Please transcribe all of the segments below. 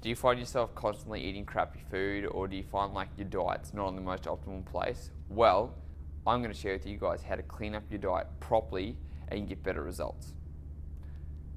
Do you find yourself constantly eating crappy food, or do you find like your diet's not in the most optimal place? Well, I'm going to share with you guys how to clean up your diet properly and get better results.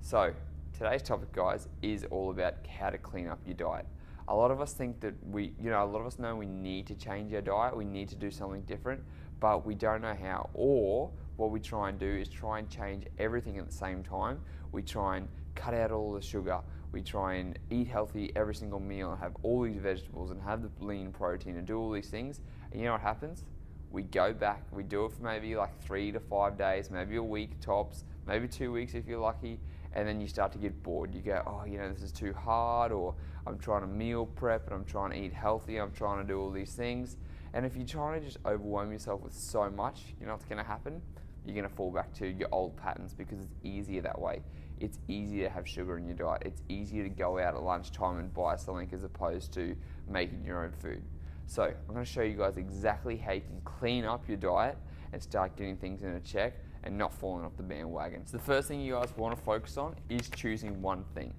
So, today's topic, guys, is all about how to clean up your diet. A lot of us think that a lot of us know we need to change our diet, we need to do something different, but we don't know how. Or what we try and do is try and change everything at the same time. We try and cut out all the sugar. We try and eat healthy every single meal and have all these vegetables and have the lean protein and do all these things. And you know what happens? We go back, we do it for maybe like 3 to 5 days, maybe a week tops, maybe 2 weeks if you're lucky, and then you start to get bored. You go, oh, this is too hard, or I'm trying to meal prep and I'm trying to eat healthy, I'm trying to do all these things. And if you're trying to just overwhelm yourself with so much, you know what's going to happen? You're going to fall back to your old patterns because it's easier that way. It's easier to have sugar in your diet. It's easier to go out at lunchtime and buy something as opposed to making your own food. So I'm going to show you guys exactly how you can clean up your diet and start getting things in a check and not falling off the bandwagon. So the first thing you guys want to focus on is choosing one thing.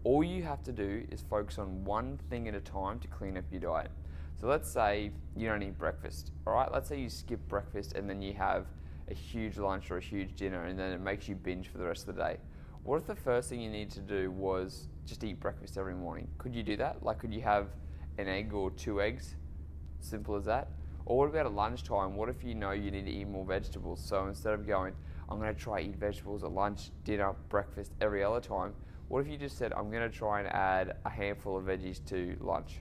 All you have to do is focus on one thing at a time to clean up your diet. So let's say you don't eat breakfast, all right? Let's say you skip breakfast and then you have a huge lunch or a huge dinner and then it makes you binge for the rest of the day. What if the first thing you need to do was just eat breakfast every morning? Could you do that? Like, could you have an egg or 2 eggs? Simple as that. Or what about at lunchtime? What if you know you need to eat more vegetables? So instead of going, I'm going to try eat vegetables at lunch, dinner, breakfast, every other time, what if you just said, I'm going to try and add a handful of veggies to lunch?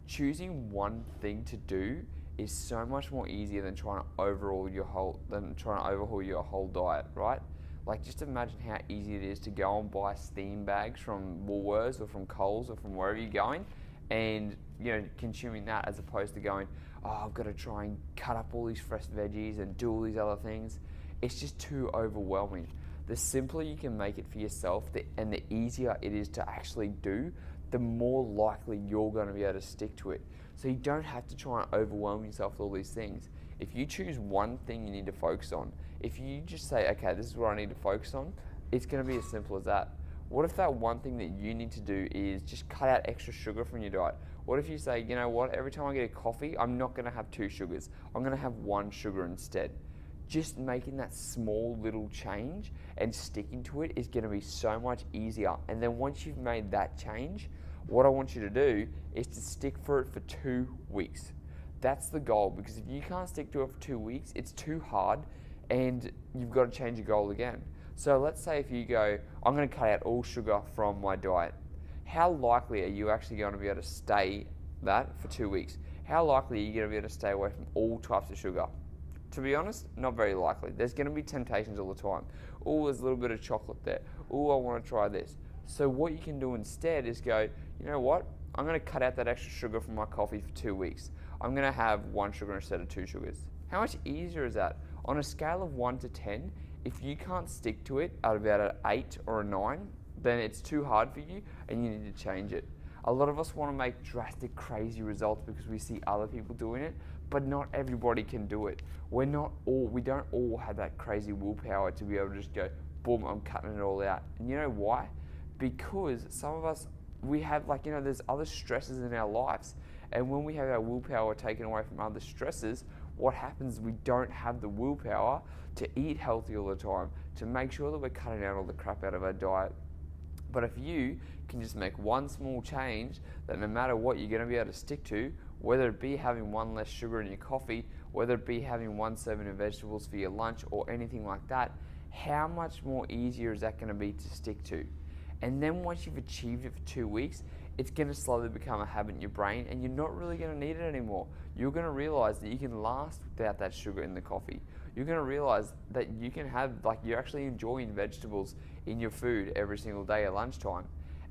Choosing one thing to do is so much more easier than trying to overhaul your whole diet, right? Like, just imagine how easy it is to go and buy steam bags from Woolworths or from Coles or from wherever you're going, and consuming that as opposed to going, oh, I've got to try and cut up all these fresh veggies and do all these other things. It's just too overwhelming. The simpler you can make it for yourself and the easier it is to actually do, the more likely you're going to be able to stick to it. So you don't have to try and overwhelm yourself with all these things. If you choose one thing you need to focus on, if you just say, okay, this is what I need to focus on, it's going to be as simple as that. What if that one thing that you need to do is just cut out extra sugar from your diet? What if you say, you know what, every time I get a coffee, I'm not going to have 2 sugars. I'm going to have 1 sugar instead. Just making that small little change and sticking to it is going to be so much easier. And then once you've made that change, what I want you to do is to stick for it for 2 weeks. That's the goal, because if you can't stick to it for 2 weeks, it's too hard and you've got to change your goal again. So let's say if you go, I'm going to cut out all sugar from my diet. How likely are you actually going to be able to stay that for 2 weeks? How likely are you going to be able to stay away from all types of sugar? To be honest, not very likely. There's going to be temptations all the time. Oh, there's a little bit of chocolate there. Oh, I want to try this. So what you can do instead is go, you know what? I'm going to cut out that extra sugar from my coffee for 2 weeks. I'm going to have 1 sugar instead of 2 sugars. How much easier is that? On a scale of 1 to 10, if you can't stick to it at about an 8 or a 9, then it's too hard for you and you need to change it. A lot of us want to make drastic, crazy results because we see other people doing it, but not everybody can do it. We don't all have that crazy willpower to be able to just go, boom, I'm cutting it all out. And you know why? Because some of us, we have there's other stresses in our lives. And when we have our willpower taken away from other stresses, what happens is we don't have the willpower to eat healthy all the time, to make sure that we're cutting out all the crap out of our diet. But if you can just make one small change that no matter what you're going to be able to stick to, whether it be having 1 less sugar in your coffee, whether it be having 1 serving of vegetables for your lunch or anything like that, how much more easier is that going to be to stick to? And then once you've achieved it for 2 weeks, it's going to slowly become a habit in your brain and you're not really going to need it anymore. You're going to realize that you can last without that sugar in the coffee. You're going to realize that you can have, you're actually enjoying vegetables in your food every single day at lunchtime.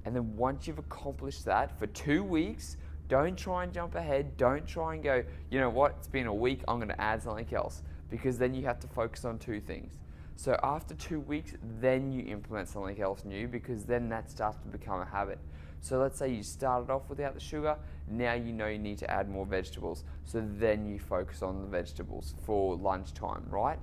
And then once you've accomplished that for 2 weeks, don't try and jump ahead. Don't try and go, you know what, it's been a week, I'm going to add something else. Because then you have to focus on 2 things. So after 2 weeks, then you implement something else new, because then that starts to become a habit. So let's say you started off without the sugar, now you know you need to add more vegetables. So then you focus on the vegetables for lunchtime, right?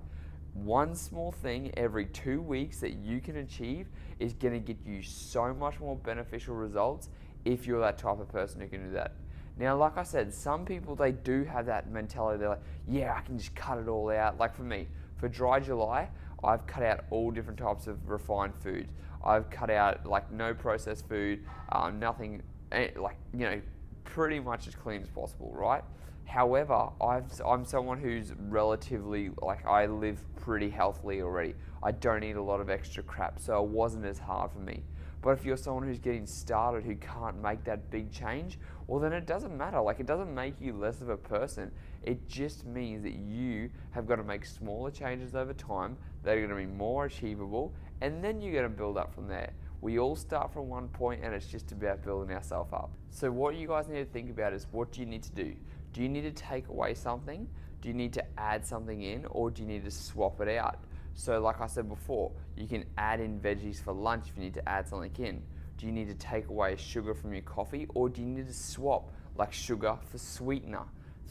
One small thing every 2 weeks that you can achieve is going to get you so much more beneficial results if you're that type of person who can do that. Now, like I said, some people, they do have that mentality. They're like, yeah, I can just cut it all out. Like for me, for Dry July, I've cut out all different types of refined food. I've cut out like no processed food, nothing, like, you know, pretty much as clean as possible, right? However, I'm someone who's relatively, like, I live pretty healthily already. I don't eat a lot of extra crap, so it wasn't as hard for me. But if you're someone who's getting started who can't make that big change, well then it doesn't matter. Like, it doesn't make you less of a person. It just means that you have got to make smaller changes over time that are going to be more achievable, and then you're going to build up from there. We all start from one point, and it's just about building ourselves up. So what you guys need to think about is, what do you need to do? Do you need to take away something? Do you need to add something in, or do you need to swap it out? So like I said before, you can add in veggies for lunch if you need to add something in. Do you need to take away sugar from your coffee, or do you need to swap like sugar for sweetener?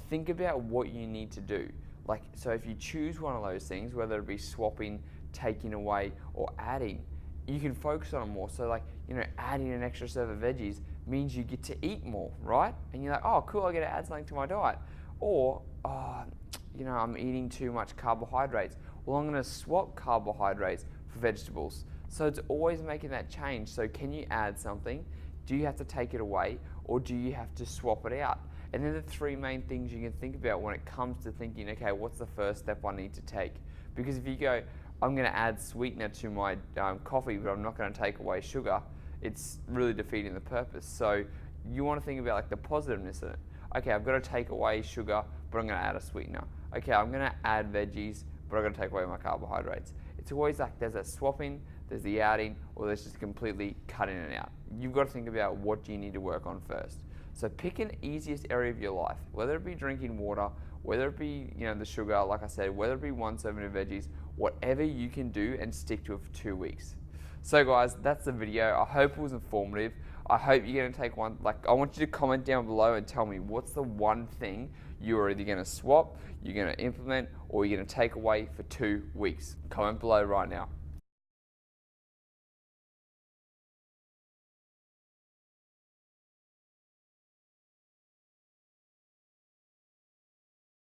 Think about what you need to do. Like, so if you choose one of those things, whether it be swapping, taking away, or adding, you can focus on it more. So like, you know, adding an extra serve of veggies means you get to eat more, right? And you're like, oh cool, I get to add something to my diet. Or, oh, you know, I'm eating too much carbohydrates. Well, I'm going to swap carbohydrates for vegetables. So it's always making that change. So can you add something? Do you have to take it away, or do you have to swap it out? And then the three main things you can think about when it comes to thinking, okay, what's the first step I need to take? Because if you go, I'm going to add sweetener to my coffee, but I'm not going to take away sugar, it's really defeating the purpose. So you want to think about like the positiveness of it. Okay, I've got to take away sugar, but I'm going to add a sweetener. Okay, I'm going to add veggies, but I'm going to take away my carbohydrates. It's always like there's that swapping, there's the adding, or there's just completely cutting it out. You've got to think about what do you need to work on first. So pick an easiest area of your life, whether it be drinking water, whether it be, you know, the sugar, like I said, whether it be one serving of veggies, whatever you can do, and stick to it for 2 weeks. So guys, that's the video. I hope it was informative. I hope you're going to take one. Like, I want you to comment down below and tell me what's the one thing you're either going to swap, you're going to implement, or you're going to take away for 2 weeks. Comment below right now.